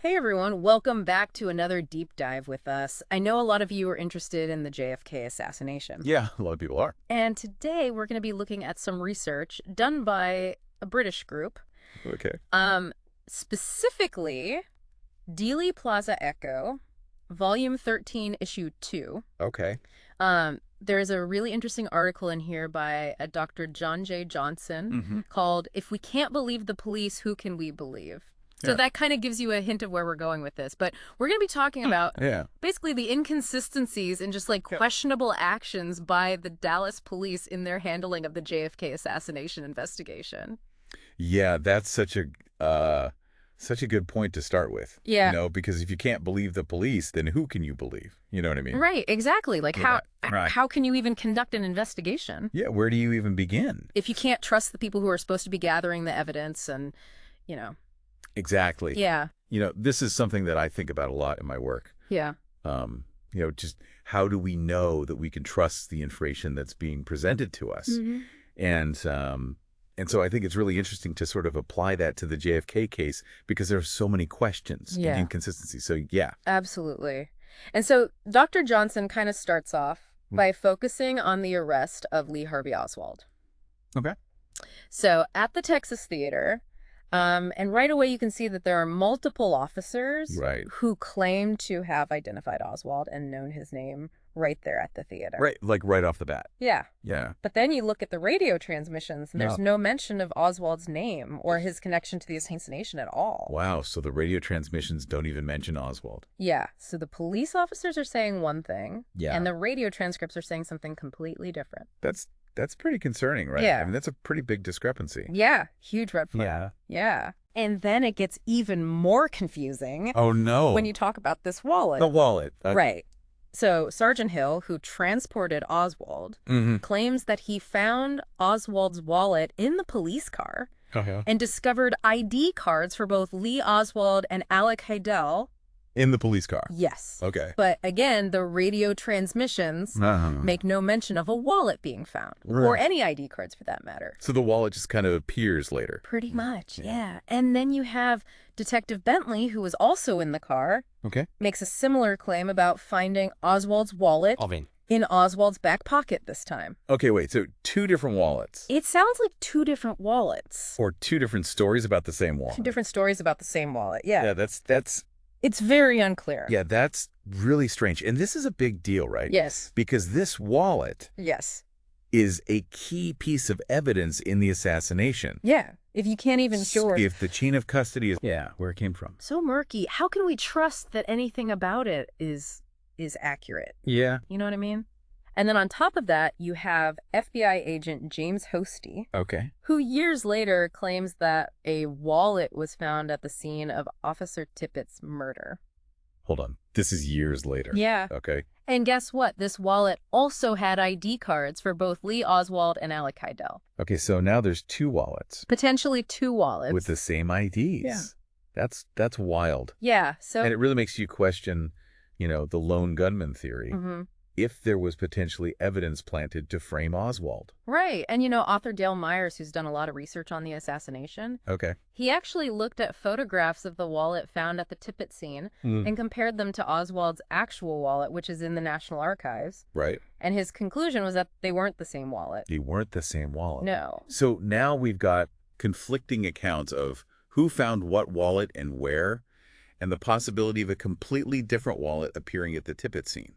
Hey everyone, welcome back to another deep dive with us. I know a lot of you are interested in the JFK assassination. Yeah, a lot of people are. And today we're going to be looking at some research done by a British group. Okay. Specifically, Dealey Plaza Echo, Volume 13, Issue 2. Okay. There's a really interesting article in here by a Dr. John J. Johnson called "If We Can't Believe the Police, Who Can We Believe?" So that kind of gives you a hint of where we're going with this. But we're going to be talking about basically the inconsistencies and just like questionable actions by the Dallas police in their handling of the JFK assassination investigation. Yeah, that's such a good point to start with. Yeah. You know, because if you can't believe the police, then who can you believe? You know what I mean? Right, exactly. Like Right. how can you even conduct an investigation? Yeah, where do you even begin? If you can't trust the people who are supposed to be gathering the evidence and, you know. Exactly. Yeah. You know, this is something that I think about a lot in my work. Yeah. You know, just how do we know that we can trust the information that's being presented to us? And so I think it's really interesting to sort of apply that to the JFK case because there are so many questions and inconsistencies. So, yeah. Absolutely. And so Dr. Johnson kind of starts off by focusing on the arrest of Lee Harvey Oswald. Okay. So at the Texas Theater, and right away you can see that there are multiple officers who claim to have identified Oswald and known his name right there at the theater. Right, like right off the bat. Yeah. Yeah. But then you look at the radio transmissions, and there's no mention of Oswald's name or his connection to the assassination at all. Wow, so the radio transmissions don't even mention Oswald. Yeah, so the police officers are saying one thing, Yeah. and the radio transcripts are saying something completely different. That's pretty concerning, right? Yeah. I mean, that's a pretty big discrepancy. Yeah, huge red flag. Yeah. Yeah. And then it gets even more confusing Oh, no. when you talk about this wallet. The wallet. Right. So Sergeant Hill, who transported Oswald, claims that he found Oswald's wallet in the police car and discovered ID cards for both Lee Oswald and Alec Heidel. In the police car? Yes. Okay. But again, the radio transmissions make no mention of a wallet being found, or any ID cards for that matter. So the wallet just kind of appears later. Pretty much, yeah. And then you have Detective Bentley, who was also in the car, makes a similar claim about finding Oswald's wallet in Oswald's back pocket this time. Okay, wait, so two different wallets? It sounds like two different wallets. Or two different stories about the same wallet? Two different stories about the same wallet, yeah. Yeah, that's... It's very unclear. Yeah, that's really strange. And this is a big deal, right? Yes. Because this wallet is a key piece of evidence in the assassination. Yeah. If you can't even sure. If the chain of custody is where it came from. So murky. How can we trust that anything about it is accurate? Yeah. You know what I mean? And then on top of that, you have FBI agent James Hosty, who years later claims that a wallet was found at the scene of Officer Tippett's murder. Hold on. This is years later. Yeah. Okay. And guess what? This wallet also had ID cards for both Lee Oswald and Alec Heidel. Okay, so now there's two wallets. Potentially two wallets. With the same IDs. Yeah. That's wild. Yeah. So. And it really makes you question, you know, the lone gunman theory. If there was potentially evidence planted to frame Oswald. Right. And, you know, author Dale Myers, who's done a lot of research on the assassination, he actually looked at photographs of the wallet found at the Tippett scene and compared them to Oswald's actual wallet, which is in the National Archives. Right. And his conclusion was that they weren't the same wallet. They weren't the same wallet. No. So now we've got conflicting accounts of who found what wallet and where, and the possibility of a completely different wallet appearing at the Tippett scene.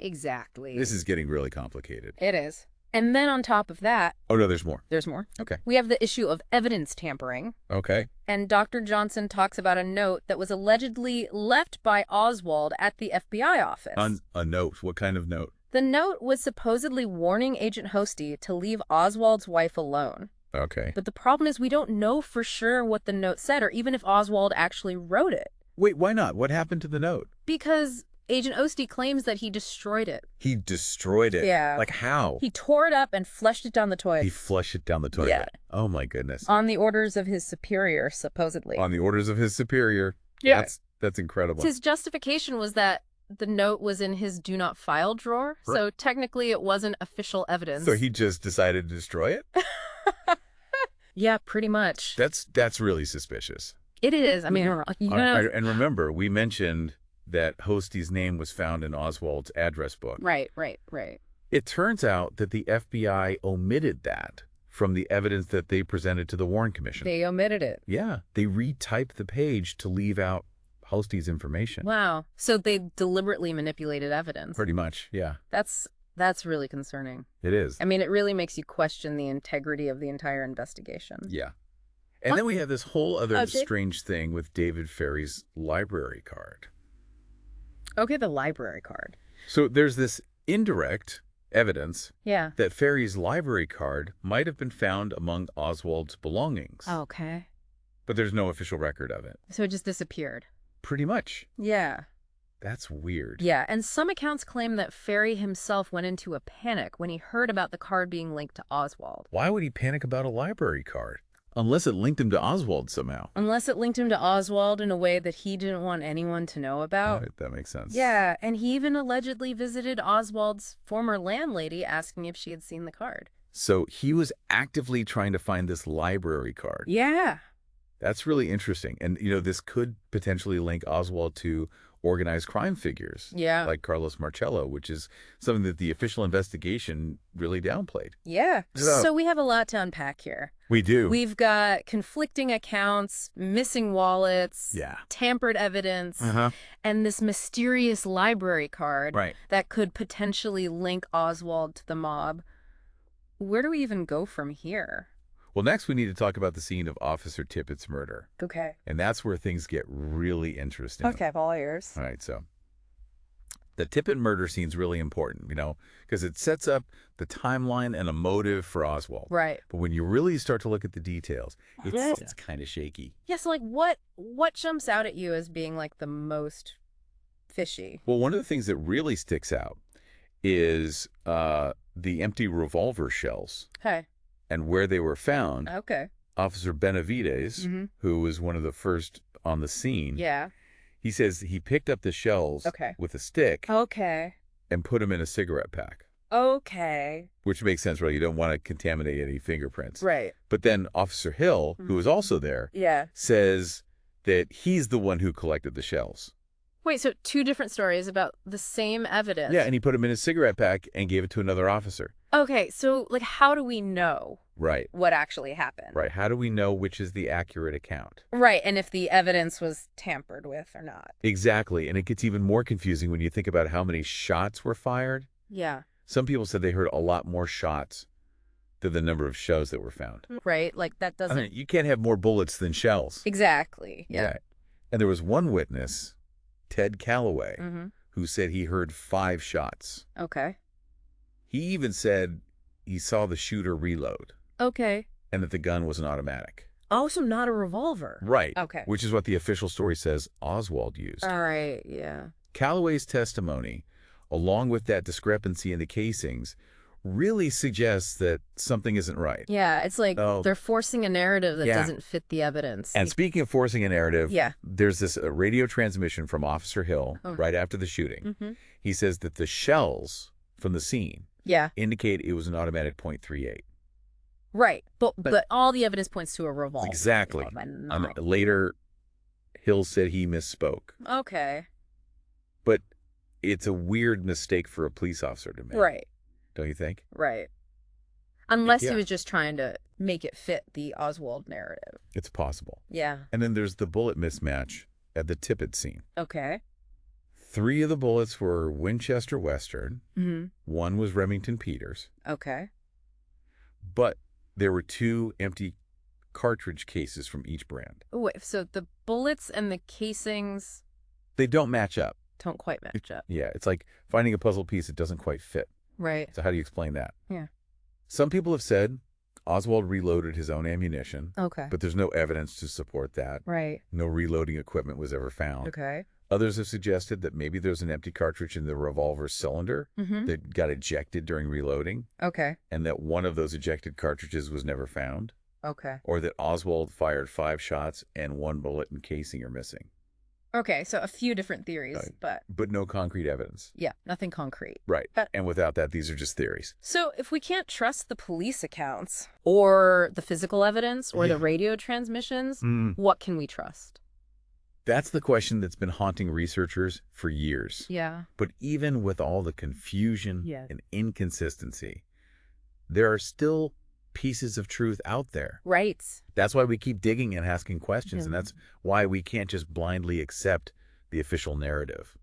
Exactly. This is getting really complicated. It is. And then on top of that... Oh, no, there's more. There's more. Okay. We have the issue of evidence tampering. Okay. And Dr. Johnson talks about a note that was allegedly left by Oswald at the FBI office. A note? What kind of note? The note was supposedly warning Agent Hosty to leave Oswald's wife alone. Okay. But the problem is we don't know for sure what the note said or even if Oswald actually wrote it. Wait, why not? What happened to the note? Because Agent Hosty claims that he destroyed it. He destroyed it? Yeah. Like how? He tore it up and flushed it down the toilet. He flushed it down the toilet? Yeah. Oh, my goodness. On the orders of his superior, supposedly. On the orders of his superior? Yeah. That's incredible. His justification was that the note was in his do not file drawer, so technically it wasn't official evidence. So he just decided to destroy it? Yeah, pretty much. That's really suspicious. It is. I mean, And remember, we mentioned that Hostie's name was found in Oswald's address book. Right. It turns out that the FBI omitted that from the evidence that they presented to the Warren Commission. They omitted it. Yeah, they retyped the page to leave out Hostie's information. Wow. So they deliberately manipulated evidence. Pretty much, yeah. That's really concerning. It is. I mean, it really makes you question the integrity of the entire investigation. Yeah. And then we have this whole other strange thing with David Ferry's library card. Okay, the library card. So there's this indirect evidence Yeah. that Ferry's library card might have been found among Oswald's belongings. Okay. But there's no official record of it. So it just disappeared. Pretty much. Yeah. That's weird. Yeah, and some accounts claim that Ferry himself went into a panic when he heard about the card being linked to Oswald. Why would he panic about a library card? Unless it linked him to Oswald somehow. Unless it linked him to Oswald in a way that he didn't want anyone to know about. Right, that makes sense. Yeah, and he even allegedly visited Oswald's former landlady asking if she had seen the card. So he was actively trying to find this library card. Yeah. That's really interesting. And, this could potentially link Oswald to organized crime figures. Yeah. Like Carlos Marcello, which is something that the official investigation really downplayed. Yeah. So we have a lot to unpack here. We do. We've got conflicting accounts, missing wallets, tampered evidence, and this mysterious library card that could potentially link Oswald to the mob. Where do we even go from here? Well, next we need to talk about the scene of Officer Tippett's murder. Okay. And that's where things get really interesting. Okay, all ears. All right, so the Tippett murder scene's really important, because it sets up the timeline and a motive for Oswald. Right. But when you really start to look at the details, it's kind of shaky. Yeah, so what jumps out at you as being like the most fishy? Well, one of the things that really sticks out is the empty revolver shells. Okay. And where they were found. Okay. Officer Benavides, who was one of the first on the scene. Yeah. He says he picked up the shells with a stick. Okay. And put them in a cigarette pack. Okay. Which makes sense, right? You don't want to contaminate any fingerprints. Right. But then Officer Hill, who was also there, says that he's the one who collected the shells. Wait, so two different stories about the same evidence? Yeah, and he put them in a cigarette pack and gave it to another officer. Okay, so how do we know what actually happened? Right, how do we know which is the accurate account? Right, and if the evidence was tampered with or not. Exactly, and it gets even more confusing when you think about how many shots were fired. Yeah. Some people said they heard a lot more shots than the number of shells that were found. Right, that doesn't... I mean, you can't have more bullets than shells. Exactly, yeah. And there was one witness, Ted Calloway, who said he heard 5 shots. Okay. He even said he saw the shooter reload. Okay. And that the gun was an automatic. Oh, so not a revolver. Right. Okay. Which is what the official story says Oswald used. All right, yeah. Calloway's testimony, along with that discrepancy in the casings, really suggests that something isn't right. Yeah, it's like they're forcing a narrative that doesn't fit the evidence. And speaking of forcing a narrative, there's this radio transmission from Officer Hill right after the shooting. He says that the shells from the scene indicate it was an automatic .38. Right, but all the evidence points to a revolver. Exactly. Later, Hill said he misspoke. Okay. But it's a weird mistake for a police officer to make. Right. Don't you think? Right. Unless he was just trying to make it fit the Oswald narrative. It's possible. Yeah. And then there's the bullet mismatch at the Tippett scene. Okay. 3 of the bullets were Winchester Western. 1 was Remington Peters. Okay. But there were 2 empty cartridge cases from each brand. Wait, so the bullets and the casings... They don't match up. Don't quite match up. Yeah, it's like finding a puzzle piece that doesn't quite fit. Right. So how do you explain that? Yeah. Some people have said Oswald reloaded his own ammunition. Okay. But there's no evidence to support that. Right. No reloading equipment was ever found. Okay. Others have suggested that maybe there's an empty cartridge in the revolver cylinder that got ejected during reloading. Okay. And that one of those ejected cartridges was never found. Okay. Or that Oswald fired 5 shots and 1 bullet and casing are missing. Okay, so a few different theories, Right. But no concrete evidence. yeah, nothing concrete. Right. And without that, these are just theories. So if we can't trust the police accounts or the physical evidence or the radio transmissions, what can we trust? That's the question that's been haunting researchers for years. Yeah. But even with all the confusion and inconsistency, there are still pieces of truth out there. Right. That's why we keep digging and asking questions, and that's why we can't just blindly accept the official narrative.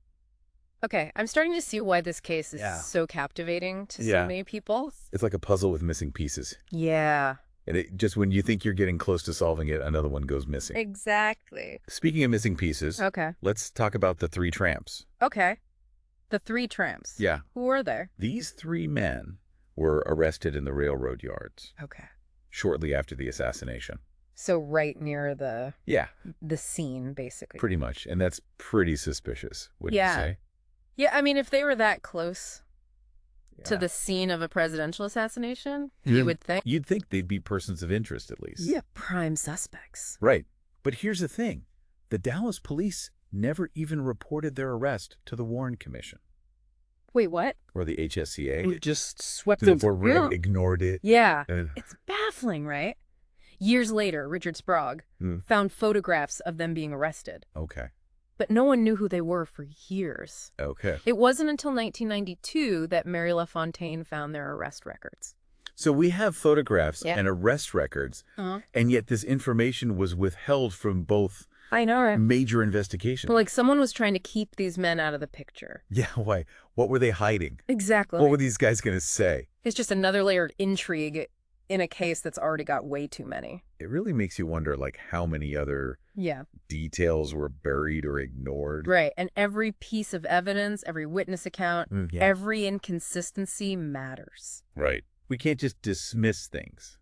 Okay, I'm starting to see why this case is so captivating to so many people. It's like a puzzle with missing pieces. Yeah. And just when you think you're getting close to solving it, another one goes missing. Exactly. Speaking of missing pieces, let's talk about the three tramps. Okay. The three tramps. Yeah. Who were they? These three men were arrested in the railroad yards. Okay. Shortly after the assassination. So right near the the scene, basically. Pretty much. And that's pretty suspicious, wouldn't you say? Yeah, I mean, if they were that close to the scene of a presidential assassination, you would think. You'd think they'd be persons of interest, at least. Yeah, prime suspects. Right. But here's the thing. The Dallas police never even reported their arrest to the Warren Commission. Wait, what? Or the HSCA. It just swept them. Ignored it. Yeah. It's baffling, right? Years later, Richard Sprague found photographs of them being arrested. Okay. But no one knew who they were for years. Okay. It wasn't until 1992 that Mary LaFontaine found their arrest records. So we have photographs and arrest records, and yet this information was withheld from both major investigations. Well, like someone was trying to keep these men out of the picture. Yeah, why? What were they hiding? Exactly. What were these guys going to say? It's just another layered intrigue in a case that's already got way too many. It really makes you wonder, like, how many other details were buried or ignored. Right, and every piece of evidence, every witness account, every inconsistency matters. Right. We can't just dismiss things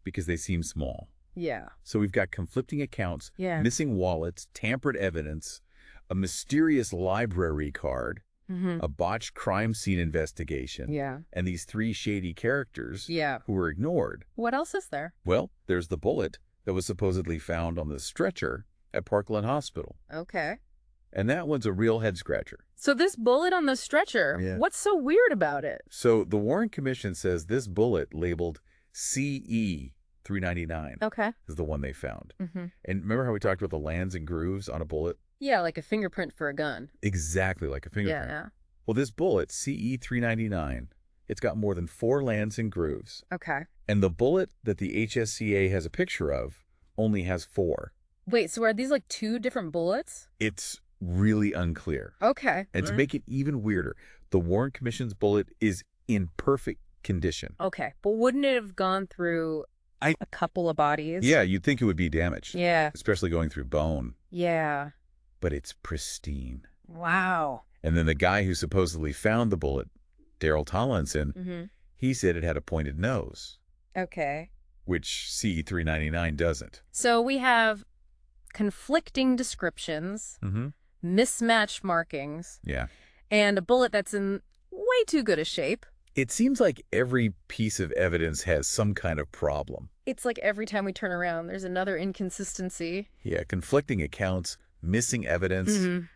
because they seem small. Yeah. So we've got conflicting accounts, missing wallets, tampered evidence, a mysterious library card, a botched crime scene investigation, and these three shady characters who were ignored. What else is there? Well, there's the bullet that was supposedly found on the stretcher at Parkland Hospital. Okay. And that one's a real head-scratcher. So this bullet on the stretcher, what's so weird about it? So the Warren Commission says this bullet labeled CE 399 is the one they found. And remember how we talked about the lands and grooves on a bullet? Yeah, like a fingerprint for a gun. Exactly, like a fingerprint. Yeah. Well, this bullet, CE 399, it's got more than 4 lands and grooves. Okay. And the bullet that the HSCA has a picture of only has 4. Wait, so are these like 2 different bullets? It's really unclear. Okay. And to make it even weirder, the Warren Commission's bullet is in perfect condition. Okay, but wouldn't it have gone through a couple of bodies? Yeah, you'd think it would be damaged. Yeah. Especially going through bone. Yeah. But it's pristine. Wow. And then the guy who supposedly found the bullet, Daryl Tomlinson, he said it had a pointed nose. Okay. Which CE 399 doesn't. So we have conflicting descriptions, mismatched markings, and a bullet that's in way too good a shape. It seems like every piece of evidence has some kind of problem. It's like every time we turn around, there's another inconsistency. Yeah, conflicting accounts, missing evidence,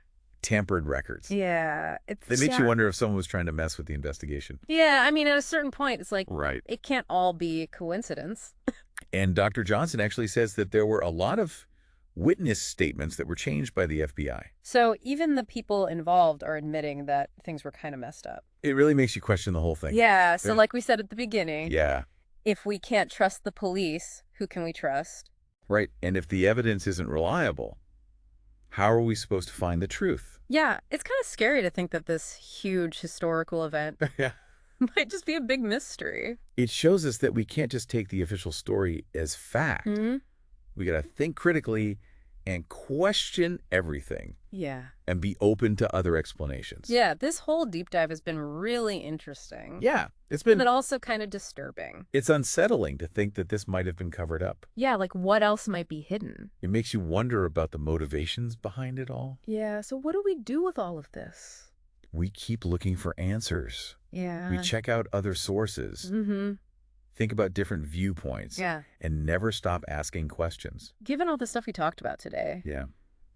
tampered records. Yeah. It makes you wonder if someone was trying to mess with the investigation. Yeah, I mean, at a certain point, it's like, it can't all be coincidence. And Dr. Johnson actually says that there were a lot of witness statements that were changed by the FBI. So even the people involved are admitting that things were kind of messed up. It really makes you question the whole thing. Yeah, so like we said at the beginning, yeah, if we can't trust the police, who can we trust? Right, and if the evidence isn't reliable, how are we supposed to find the truth? Yeah, it's kind of scary to think that this huge historical event might just be a big mystery. It shows us that we can't just take the official story as fact. We got to think critically and question everything. Yeah. And be open to other explanations. Yeah, this whole deep dive has been really interesting. Yeah, it's been... But also kind of disturbing. It's unsettling to think that this might have been covered up. Yeah, like what else might be hidden? It makes you wonder about the motivations behind it all. Yeah, so what do we do with all of this? We keep looking for answers. Yeah. We check out other sources. Think about different viewpoints. Yeah. And never stop asking questions. Given all the stuff we talked about today. Yeah.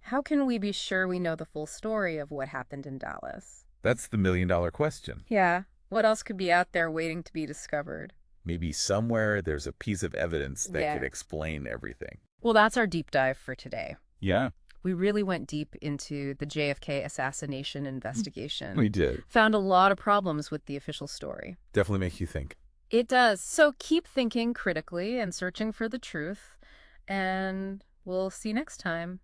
How can we be sure we know the full story of what happened in Dallas? That's the million-dollar question. Yeah. What else could be out there waiting to be discovered? Maybe somewhere there's a piece of evidence that Yeah. could explain everything. Well, that's our deep dive for today. Yeah, We really went deep into the JFK assassination investigation. we did. Found a lot of problems with the official story. Definitely make you think. It does. So keep thinking critically and searching for the truth. And we'll see you next time.